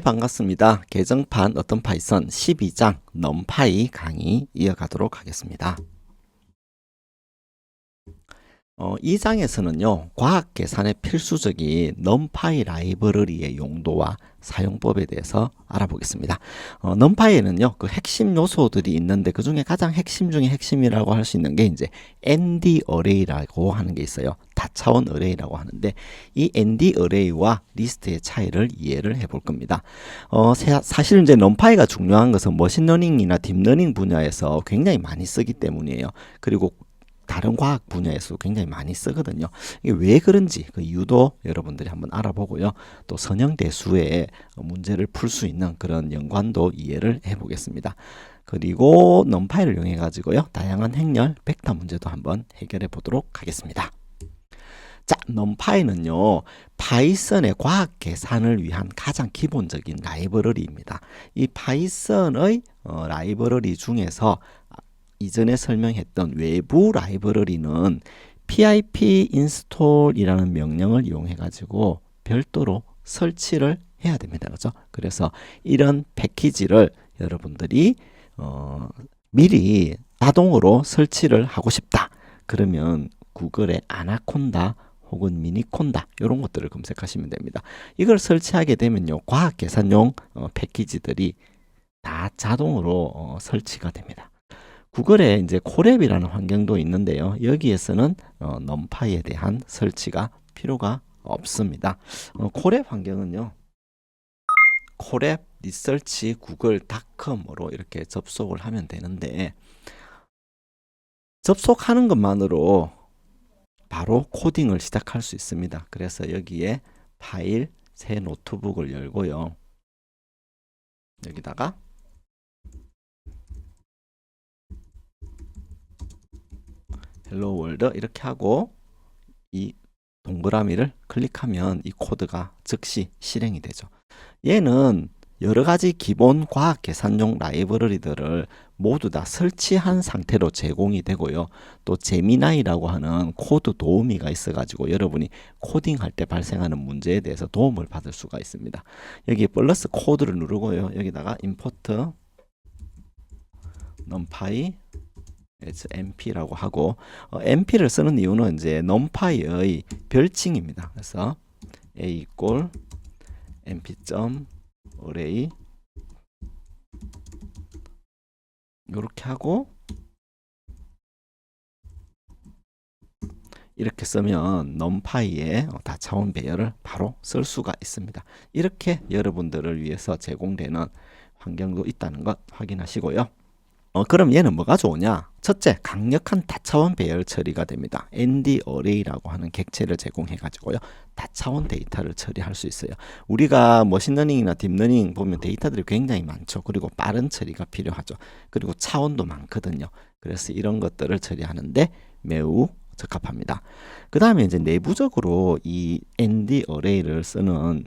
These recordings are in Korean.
반갑습니다. 개정판 어떤 파이썬 12장 넘파이 강의 이어가도록 하겠습니다. 이 장에서는요, 과학 계산에 필수적인 넘파이 라이브러리의 용도와 사용법에 대해서 알아보겠습니다. 넘파이에는요, 그 핵심 요소들이 있는데 그 중에 가장 핵심 중에 핵심이라고 할 수 있는 게 이제 ND 어레이라고 하는 게 있어요. 다차원 어레이라고 하는데 이 ND 어레이와 리스트의 차이를 이해를 해볼 겁니다. 사실 이제 넘파이가 중요한 것은 머신러닝이나 딥러닝 분야에서 굉장히 많이 쓰기 때문이에요. 그리고 다른 과학 분야에서 굉장히 많이 쓰거든요. 이게 왜 그런지 그 이유도 여러분들이 한번 알아보고요. 또 선형대수의 문제를 풀 수 있는 그런 연관도 이해를 해보겠습니다. 그리고 넘파이를 이용해 가지고요, 다양한 행렬 벡터 문제도 한번 해결해 보도록 하겠습니다. 자, 넘파이는요, 파이썬의 과학 계산을 위한 가장 기본적인 라이브러리입니다. 이 파이썬의 라이브러리 중에서 이전에 설명했던 외부 라이브러리는 pip install이라는 명령을 이용해 가지고 별도로 설치를 해야 됩니다. 그렇죠? 그래서 이런 패키지를 여러분들이 미리 자동으로 설치를 하고 싶다. 그러면 구글의 아나콘다 혹은 미니콘다 이런 것들을 검색하시면 됩니다. 이걸 설치하게 되면요, 과학 계산용 패키지들이 다 자동으로 설치가 됩니다. 구글에 이제 콜앱이라는 환경도 있는데요. 여기에서는 넘파이에 대한 설치가 필요가 없습니다. 콜앱 환경은요, 콜앱 리서치 구글.com으로 이렇게 접속을 하면 되는데, 접속하는 것만으로 바로 코딩을 시작할 수 있습니다. 그래서 여기에 파일 새 노트북을 열고요, 여기다가 헬로 월드 이렇게 하고 이 동그라미를 클릭하면 이 코드가 즉시 실행이 되죠. 얘는 여러 가지 기본 과학 계산용 라이브러리들을 모두 다 설치한 상태로 제공이 되고요. 또 제미나이라고 하는 코드 도우미가 있어 가지고 여러분이 코딩할 때 발생하는 문제에 대해서 도움을 받을 수가 있습니다. 여기 플러스 코드를 누르고요, 여기다가 임포트 numpy np라고 하고, np를 쓰는 이유는 이제 numpy의 별칭입니다. 그래서 a equal np.array 이렇게 하고 이렇게 쓰면 numpy의 다차원 배열을 바로 쓸 수가 있습니다. 이렇게 여러분들을 위해서 제공되는 환경도 있다는 것 확인하시고요. 그럼 얘는 뭐가 좋으냐? 첫째, 강력한 다차원 배열 처리가 됩니다. ND 어레이라고 하는 객체를 제공해 가지고요, 다차원 데이터를 처리할 수 있어요. 우리가 머신러닝이나 딥러닝 보면 데이터들이 굉장히 많죠. 그리고 빠른 처리가 필요하죠. 그리고 차원도 많거든요. 그래서 이런 것들을 처리하는데 매우 적합합니다. 그 다음에 이제 내부적으로 이 ND 어레이를 쓰는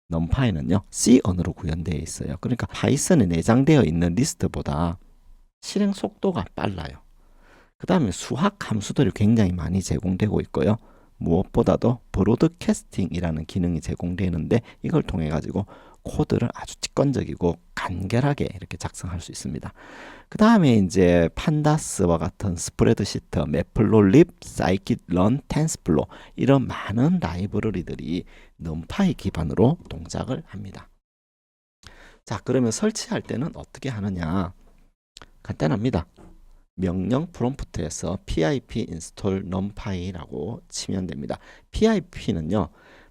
넘파이는요, C 언어로 구현되어 있어요. 그러니까 파이썬에 내장되어 있는 리스트보다 실행 속도가 빨라요. 그 다음에 수학 함수들이 굉장히 많이 제공되고 있고요. 무엇보다도 브로드캐스팅이라는 기능이 제공되는데 이걸 통해 가지고 코드를 아주 직관적이고 간결하게 이렇게 작성할 수 있습니다. 그 다음에 이제 판다스와 같은 스프레드시트, 매플로립, 사이킷런, 텐스플로 이런 많은 라이브러리들이 넘파이 기반으로 동작을 합니다. 자, 그러면 설치할 때는 어떻게 하느냐? 간단합니다. 명령 프롬프트에서 pip install numpy라고 치면 됩니다. pip는요,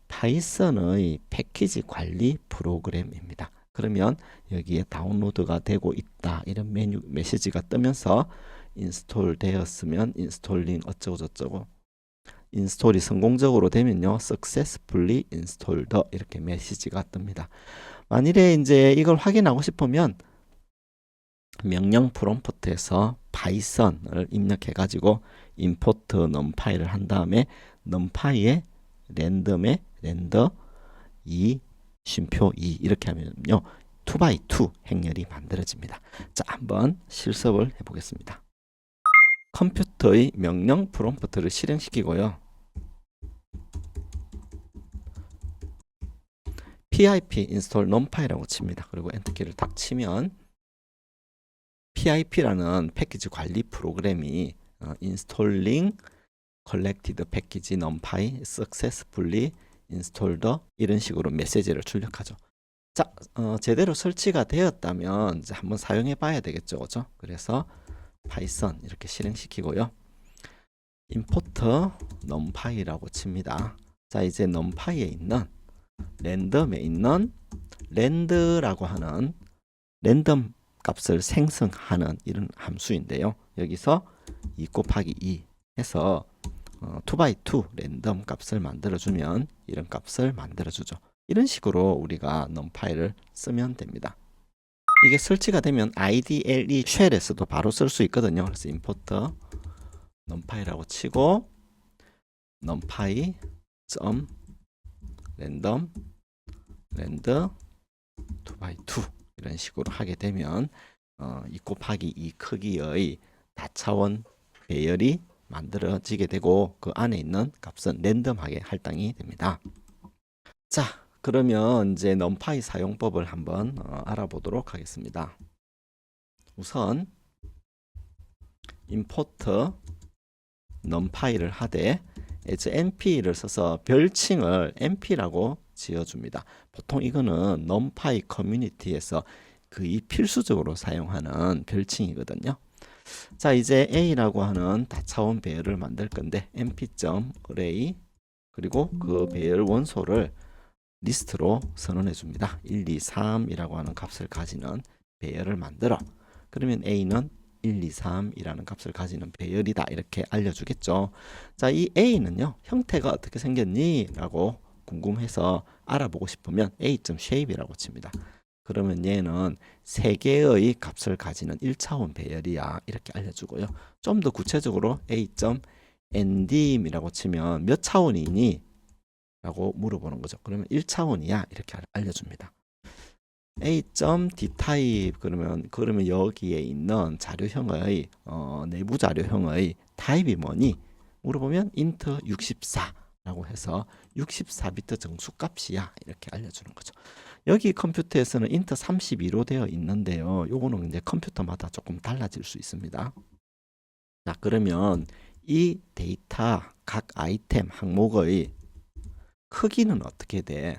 파이썬의 패키지 관리 프로그램입니다. 그러면 여기에 다운로드가 되고 있다 이런 메시지가 뜨면서 인스톨 되었으면 인스톨링 어쩌고 저쩌고, 인스톨이 성공적으로 되면요, successfully installed 이렇게 메시지가 뜹니다. 만일에 이제 이걸 확인하고 싶으면 명령 프롬프트에서 파이썬을 입력해 가지고 import numpy를 한 다음에 numpy의 랜덤의 랜더 2 쉼표 2 이렇게 하면요, 2x2 행렬이 만들어집니다. 자, 한번 실습을 해 보겠습니다. 컴퓨터의 명령 프롬프트를 실행시키고요, pip install numpy라고 칩니다. 그리고 엔터키를 딱 치면 pip라는 패키지 관리 프로그램이 installing collected package numpy successfully installed 이런 식으로 메시지를 출력하죠. 자, 제대로 설치가 되었다면 이제 한번 사용해 봐야 되겠죠. 그죠? 그래서 파이썬 이렇게 실행시키고요. import numpy라고 칩니다. 자, 이제 numpy에 있는 랜덤에 있는 랜드라고 하는 랜덤 값을 생성하는 이런 함수인데요. 여기서 2 곱하기 2 해서 2x2 랜덤 값을 만들어주면 이런 값을 만들어주죠. 이런 식으로 우리가 numpy를 쓰면 됩니다. 이게 설치가 되면 IDLE 쉘에서도 바로 쓸 수 있거든요. 그래서 import numpy라고 치고 numpy random rand 2x2 이런 식으로 하게 되면 2 곱하기 2 크기의 다차원 배열이 만들어지게 되고 그 안에 있는 값은 랜덤하게 할당이 됩니다. 자, 그러면 이제 numpy 사용법을 한번 알아보도록 하겠습니다. 우선 import numpy를 하되 np를 써서 별칭을 np라고 지어줍니다. 보통 이거는 numpy 커뮤니티에서 거의 필수적으로 사용하는 별칭이거든요. 자, 이제 a라고 하는 다차원 배열을 만들 건데 np.array 그리고 그 배열 원소를 리스트로 선언해 줍니다. 1, 2, 3이라고 하는 값을 가지는 배열을 만들어. 그러면 a는 1, 2, 3이라는 값을 가지는 배열이다 이렇게 알려주겠죠. 자, 이 a는요 형태가 어떻게 생겼니? 라고 궁금해서 알아보고 싶으면 a.shape이라고 칩니다. 그러면 얘는 3개의 값을 가지는 1차원 배열이야 이렇게 알려주고요. 좀 더 구체적으로 a.endim이라고 치면 몇 차원이니? 라고 물어보는 거죠. 그러면 1차원이야 이렇게 알려줍니다. a.dtype 그러면 여기에 있는 자료형의 내부 자료형의 타입이 뭐니? 물어보면 int 64라고 해서 64비트 정수값이야 이렇게 알려주는 거죠. 여기 컴퓨터에서는 int 32로 되어 있는데요. 요거는 이제 컴퓨터마다 조금 달라질 수 있습니다. 자, 그러면 이 데이터 각 아이템 항목의 크기는 어떻게 돼?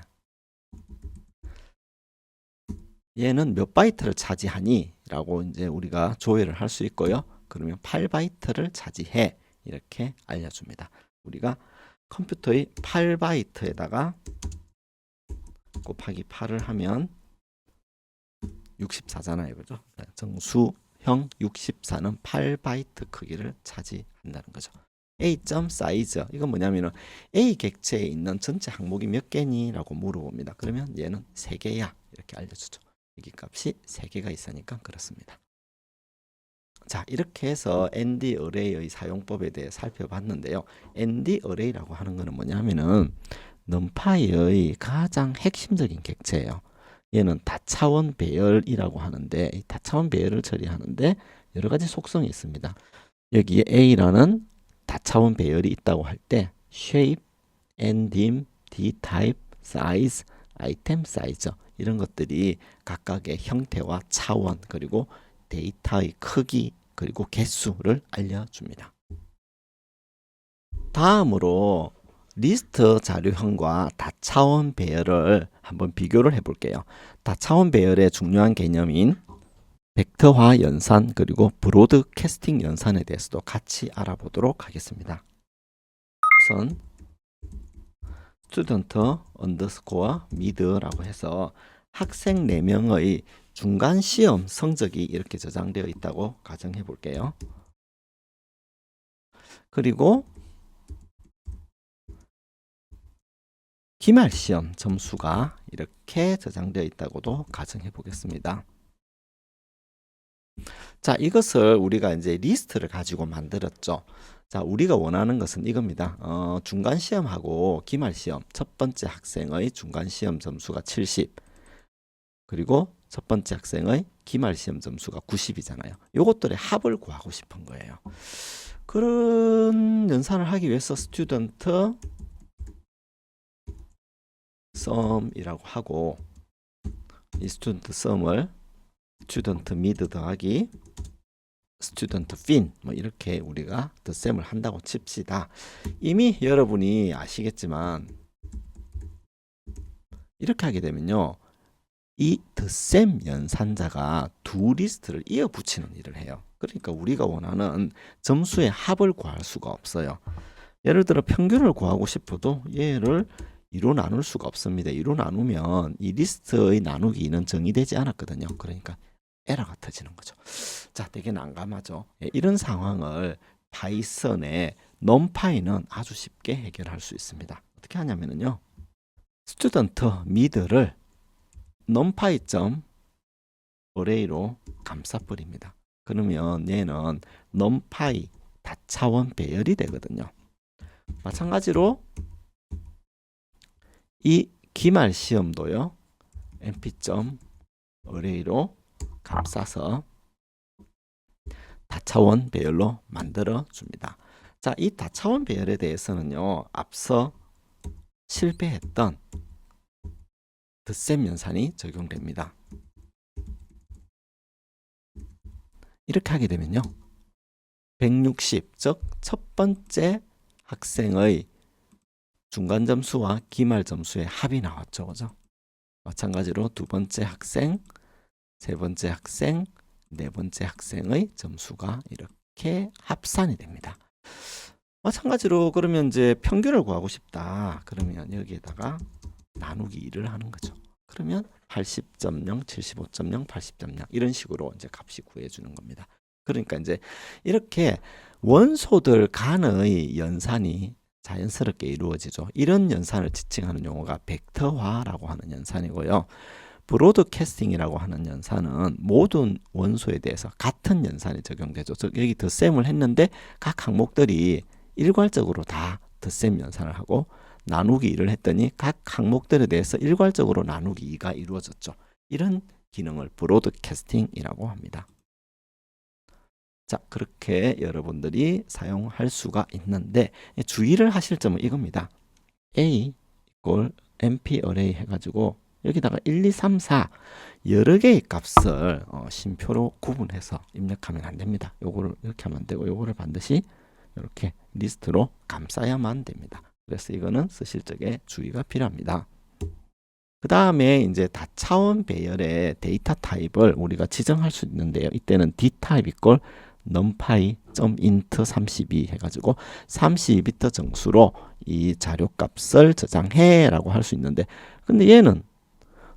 얘는 몇 바이트를 차지하니? 라고 이제 우리가 조회를 할 수 있고요. 그러면 8바이트를 차지해. 이렇게 알려줍니다. 우리가 컴퓨터의 8바이트에다가 곱하기 8을 하면 64잖아요. 그죠? 정수형 64는 8바이트 크기를 차지한다는 거죠. a.size 이건 뭐냐면은 a 객체에 있는 전체 항목이 몇 개니? 라고 물어봅니다. 그러면 얘는 3개야 이렇게 알려주죠. 여기 값이 3개가 있으니까 그렇습니다. 자, 이렇게 해서 ND-array의 사용법에 대해 살펴봤는데요. ND-array라고 하는 거는 뭐냐면은 numpy의 가장 핵심적인 객체예요. 얘는 다차원 배열이라고 하는데 이 다차원 배열을 처리하는데 여러 가지 속성이 있습니다. 여기에 A라는 다차원 배열이 있다고 할 때 shape, ndim, dtype, size, item size 이런 것들이 각각의 형태와 차원 그리고 데이터의 크기 그리고 개수를 알려줍니다. 다음으로 리스트 자료형과 다차원 배열을 한번 비교를 해볼게요. 다차원 배열의 중요한 개념인 벡터화 연산 그리고 브로드캐스팅 연산에 대해서도 같이 알아보도록 하겠습니다. 우선 student underscore mid라고 해서 학생 4명의 중간 시험 성적이 이렇게 저장되어 있다고 가정해 볼게요. 그리고 기말 시험 점수가 이렇게 저장되어 있다고도 가정해 보겠습니다. 자, 이것을 우리가 이제 리스트를 가지고 만들었죠. 자, 우리가 원하는 것은 이겁니다. 중간 시험하고 기말 시험 첫 번째 학생의 중간 시험 점수가 70 그리고 첫 번째 학생의 기말 시험 점수가 90이잖아요. 요것들의 합을 구하고 싶은 거예요. 그런 연산을 하기 위해서 스튜던트 sum이라고 하고 이 스튜던트 sum을 스튜던트 mid 더하기 스튜던트 fin 뭐 이렇게 우리가 덧셈을 한다고 칩시다. 이미 여러분이 아시겠지만 이렇게 하게 되면요. 이 덧셈 연산자가 두 리스트를 이어 붙이는 일을 해요. 그러니까 우리가 원하는 점수의 합을 구할 수가 없어요. 예를 들어 평균을 구하고 싶어도 얘를 2로 나눌 수가 없습니다. 2로 나누면 이 리스트의 나누기 2는 정의되지 않았거든요. 그러니까 에러가 터지는 거죠. 자, 되게 난감하죠. 이런 상황을 파이썬의 numpy는 아주 쉽게 해결할 수 있습니다. 어떻게 하냐면요. 스튜던트 미드를 numpy.array로 감싸버립니다. 그러면 얘는 numpy 다차원 배열이 되거든요. 마찬가지로 이 기말 시험도요. np.array로 감싸서 다차원 배열로 만들어 줍니다. 자, 이 다차원 배열에 대해서는요. 앞서 실패했던 덧셈 연산이 적용됩니다. 이렇게 하게 되면요. 160, 즉 첫 번째 학생의 중간 점수와 기말 점수의 합이 나왔죠. 그죠? 마찬가지로 두 번째 학생, 세 번째 학생, 네 번째 학생의 점수가 이렇게 합산이 됩니다. 마찬가지로 그러면 이제 평균을 구하고 싶다. 그러면 여기에다가 나누기 2를 하는 거죠. 그러면 80.0, 75.0, 80.0 이런 식으로 이제 값이 구해주는 겁니다. 그러니까 이제 이렇게 원소들 간의 연산이 자연스럽게 이루어지죠. 이런 연산을 지칭하는 용어가 벡터화라고 하는 연산이고요. 브로드캐스팅이라고 하는 연산은 모든 원소에 대해서 같은 연산이 적용되죠. 즉 여기 덧셈을 했는데 각 항목들이 일괄적으로 다 덧셈 연산을 하고 나누기 2를 했더니 각 항목들에 대해서 일괄적으로 나누기 2가 이루어졌죠. 이런 기능을 브로드캐스팅이라고 합니다. 자, 그렇게 여러분들이 사용할 수가 있는데 주의를 하실 점은 이겁니다. A = np array 해가지고 여기다가 1, 2, 3, 4 여러 개의 값을 심표로 구분해서 입력하면 안 됩니다. 요거를 이렇게 하면 안 되고 요거를 반드시 이렇게 리스트로 감싸야만 됩니다. 그래서 이거는 쓰실 적에 주의가 필요합니다. 그 다음에 이제 다차원 배열의 데이터 타입을 우리가 지정할 수 있는데요. 이때는 dtype = numpy.int32 해가지고 32비트 정수로 이 자료 값을 저장해 라고 할 수 있는데 근데 얘는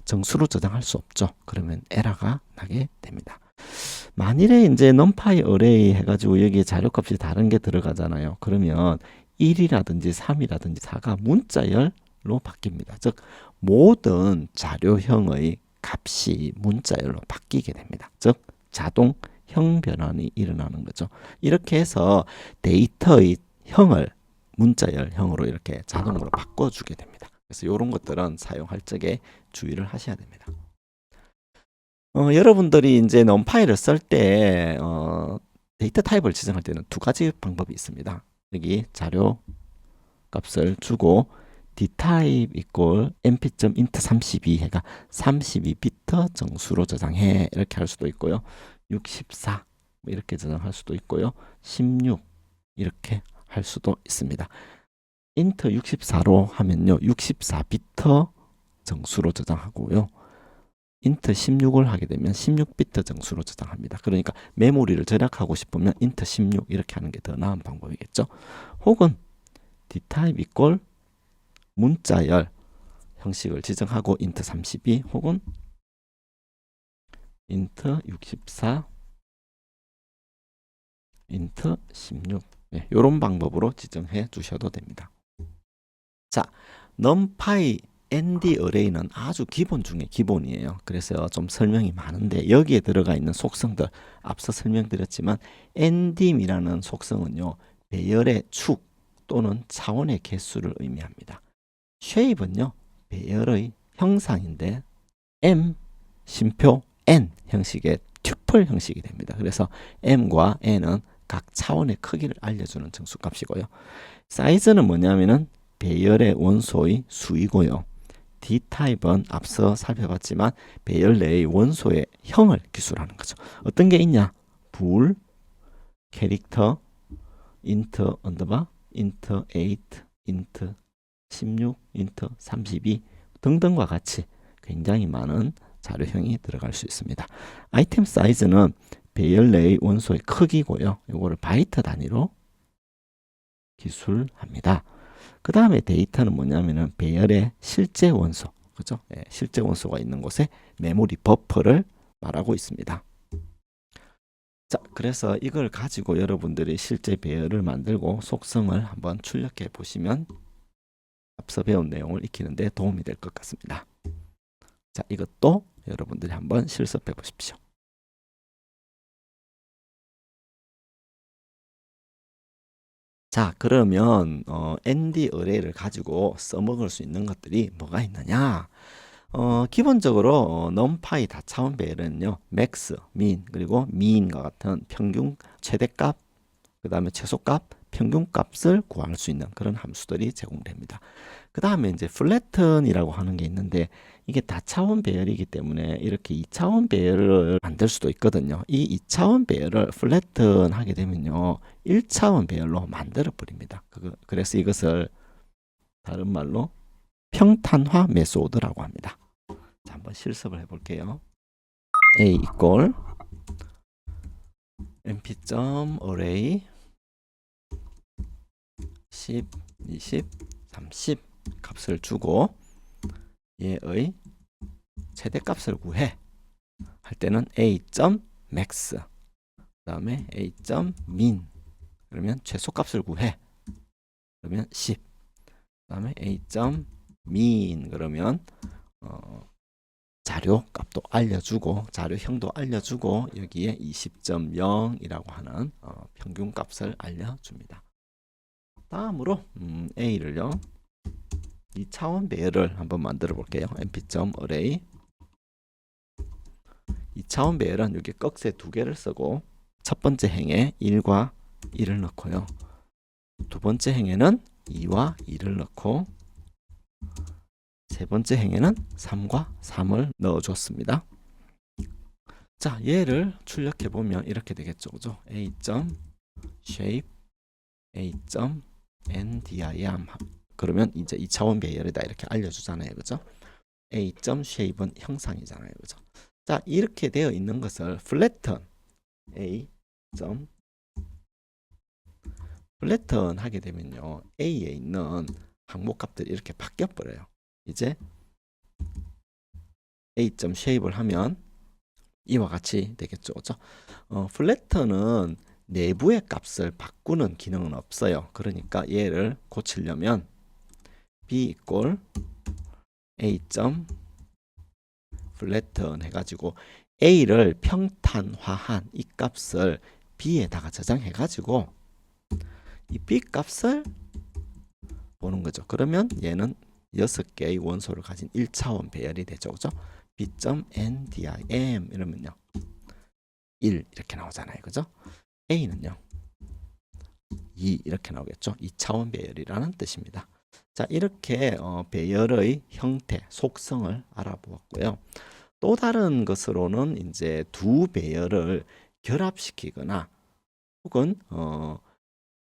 정수로 저장할 수 없죠. 그러면 에러가 나게 됩니다. 만일에 이제 numpy array 해가지고 여기에 자료 값이 다른 게 들어가잖아요. 그러면 1이라든지 3이라든지 4가 문자열로 바뀝니다. 즉 모든 자료형의 값이 문자열로 바뀌게 됩니다. 즉 자동 형 변환이 일어나는 거죠. 이렇게 해서 데이터의 형을 문자열형으로 이렇게 자동으로 바꿔주게 됩니다. 그래서 이런 것들은 사용할 적에 주의를 하셔야 됩니다. 여러분들이 이제 numpy를 쓸 때 데이터 타입을 지정할 때는 두 가지 방법이 있습니다. 여기 자료 값을 주고 dtype = np.int32 해가 32비트 정수로 저장해 이렇게 할 수도 있고요. 64 이렇게 저장할 수도 있고요. 16 이렇게 할 수도 있습니다. int 64로 하면요. 64비트 정수로 저장하고요. int 16을 하게 되면 16비트 정수로 저장합니다. 그러니까 메모리를 절약하고 싶으면 int 16 이렇게 하는 게 더 나은 방법이겠죠. 혹은 dtype = 문자열 형식을 지정하고 int 32 혹은 int 64 int 16 네, 이런 방법으로 지정해 주셔도 됩니다. 자, numpy ND array는 아주 기본 중에 기본이에요. 그래서 좀 설명이 많은데 여기에 들어가 있는 속성들 앞서 설명드렸지만 ND이라는 속성은요. 배열의 축 또는 차원의 개수를 의미합니다. shape은요. 배열의 형상인데 M, 심표 N 형식의 튜플 형식이 됩니다. 그래서 M과 N은 각 차원의 크기를 알려주는 정수값이고요. 사이즈는 뭐냐면은 배열의 원소의 수이고요. D타입은 앞서 살펴봤지만 배열 내의 원소의 형을 기술하는 거죠. 어떤 게 있냐? 불, 캐릭터, 인트 언더바, 인트 8, 인트 16, 인트 32 등등과 같이 굉장히 많은 자료형이 들어갈 수 있습니다. 아이템 사이즈는 배열 내의 원소의 크기고요. 이거를 바이트 단위로 기술합니다. 그 다음에 데이터는 뭐냐면은 배열의 실제 원소, 그죠? 예, 실제 원소가 있는 곳에 메모리 버퍼를 말하고 있습니다. 자, 그래서 이걸 가지고 여러분들이 실제 배열을 만들고 속성을 한번 출력해 보시면 앞서 배운 내용을 익히는데 도움이 될 것 같습니다. 자, 이것도 여러분들이 한번 실습해 보십시오. 자, 그러면 ND 어레이를 가지고 써먹을 수 있는 것들이 뭐가 있느냐? 기본적으로 numpy 다차원 배열은요, max, min, 그리고 mean과 같은 평균 최대값, 그 다음에 최소값, 평균값을 구할 수 있는 그런 함수들이 제공됩니다. 그 다음에 이제 flatten이라고 하는 게 있는데 이게 다차원 배열이기 때문에 이렇게 2차원 배열을 만들 수도 있거든요. 이 2차원 배열을 flatten 하게 되면요, 1차원 배열로 만들어 버립니다. 그래서 이것을 다른 말로 평탄화 메소드라고 합니다. 자, 한번 실습을 해볼게요. a equal mp.array 10, 20, 30 값을 주고 얘의 최대값을 구해 할 때는 a.max 그 다음에 a.min 그러면 최소값을 구해 그러면 10 그 다음에 a.min 그러면 자료 값도 알려주고 자료형도 알려주고 여기에 20.0이라고 하는 평균 값을 알려줍니다. 다음으로 A를요 2차원 배열을 한번 만들어 볼게요. mp.array 2차원 배열은 여기 꺽쇠 두 개를 쓰고 첫 번째 행에 1과 1을 넣고요. 두 번째 행에는 2와 2를 넣고 세 번째 행에는 3과 3을 넣어줬습니다. 자, 얘를 출력해 보면 이렇게 되겠죠, 그죠? a.shape, a.ndim 그러면 이제 2차원 배열이다 이렇게 알려주잖아요, 그죠? a.shape은 형상이잖아요, 그죠? 자, 이렇게 되어 있는 것을 flatten, flatten 하게 되면요, a에 있는 항목값들이 이렇게 바뀌어 버려요. 이제 a.shape를 하면 이와 같이 되겠죠, 그죠? flatten은 내부의 값을 바꾸는 기능은 없어요. 그러니까 얘를 고치려면 b equal a.flatten 해가지고 a를 평탄화한 이 값을 b에다가 저장해가지고 이 b 값을 보는 거죠. 그러면 얘는 6개의 원소를 가진 1차원 배열이 되죠. 그죠? b.ndim 이러면요 1 이렇게 나오잖아요. 그죠? a는요 2 이렇게 나오겠죠. 2차원 배열이라는 뜻입니다. 자, 이렇게 배열의 형태, 속성을 알아보았고요. 또 다른 것으로는 이제 두 배열을 결합시키거나 혹은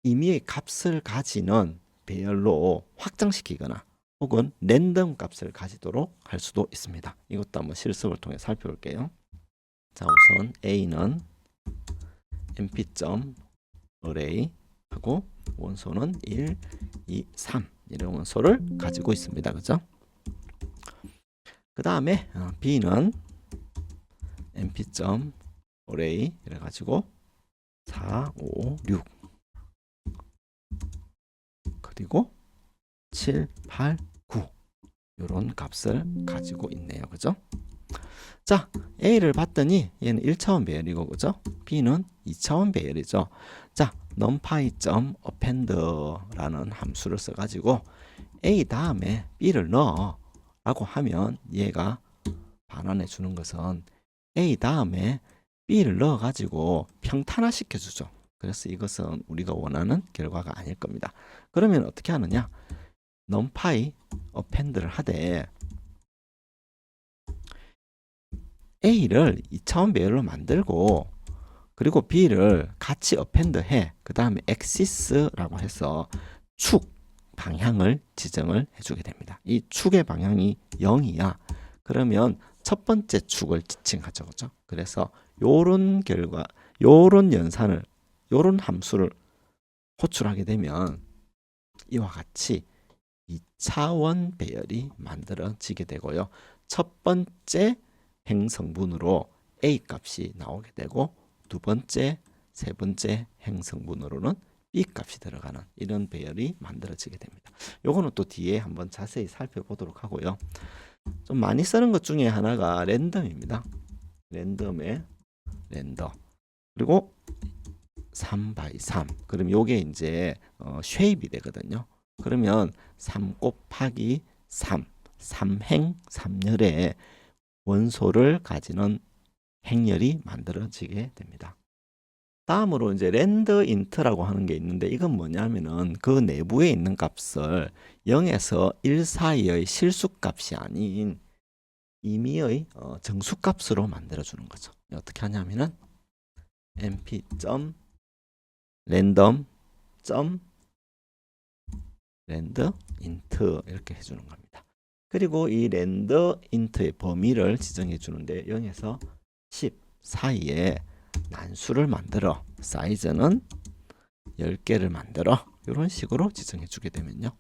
임의의 값을 가지는 배열로 확장시키거나 혹은 랜덤 값을 가지도록 할 수도 있습니다. 이것도 한번 실습을 통해 살펴볼게요. 자, 우선 a는 mp.array 하고 원소는 1, 2, 3 이런 원소를 가지고 있습니다. 그죠? 그 다음에 b는 mp.array 이래 가지고 4, 5, 6 그리고 7, 8, 9 이런 값을 가지고 있네요. 그죠? 자, A를 봤더니 얘는 1차원 배열이고 그죠? B는 2차원 배열이죠. 자, numpy.append라는 함수를 써가지고 A 다음에 B를 넣어 라고 하면 얘가 반환해 주는 것은 A 다음에 B를 넣어 가지고 평탄화 시켜주죠. 그래서 이것은 우리가 원하는 결과가 아닐 겁니다. 그러면 어떻게 하느냐? numpy append를 하되 A를 2차원 배열로 만들고 그리고 B를 같이 어펜드 해. 그 다음에 엑시스라고 해서 축 방향을 지정을 해주게 됩니다. 이 축의 방향이 0이야. 그러면 첫 번째 축을 지칭하죠. 그죠? 그래서 요런 결과, 요런 연산을, 요런 함수를 호출하게 되면 이와 같이 2차원 배열이 만들어지게 되고요. 첫 번째 행성분으로 A 값이 나오게 되고 두 번째, 세 번째 행성분으로는 B 값이 들어가는 이런 배열이 만들어지게 됩니다. 요거는 또 뒤에 한번 자세히 살펴보도록 하고요. 좀 많이 쓰는 것 중에 하나가 랜덤입니다. 랜덤의 랜덤. 그리고 3x3. 그럼 요게 이제 쉐입이 되거든요. 그러면 3 곱하기 3, 3행 3열의 원소를 가지는 행렬이 만들어지게 됩니다. 다음으로 이제 랜더 인트라고 하는 게 있는데 이건 뭐냐면은 그 내부에 있는 값을 0에서 1 사이의 실수값이 아닌 임의의 정수값으로 만들어주는 거죠. 어떻게 하냐면은 np.random. 랜더 인트 이렇게 해주는 겁니다. 그리고 이 랜더 인트의 범위를 지정해 주는데 0에서 10 사이에 난수를 만들어 사이즈는 10개를 만들어 이런 식으로 지정해 주게 되면요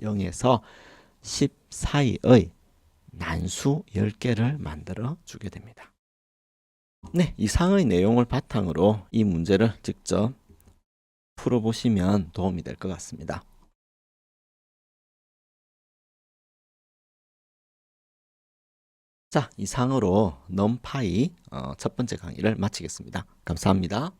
0에서 10 사이의 난수 10개를 만들어 주게 됩니다. 네, 이상의 내용을 바탕으로 이 문제를 직접 풀어보시면 도움이 될 것 같습니다. 자, 이상으로 넘파이 첫 번째 강의를 마치겠습니다. 감사합니다.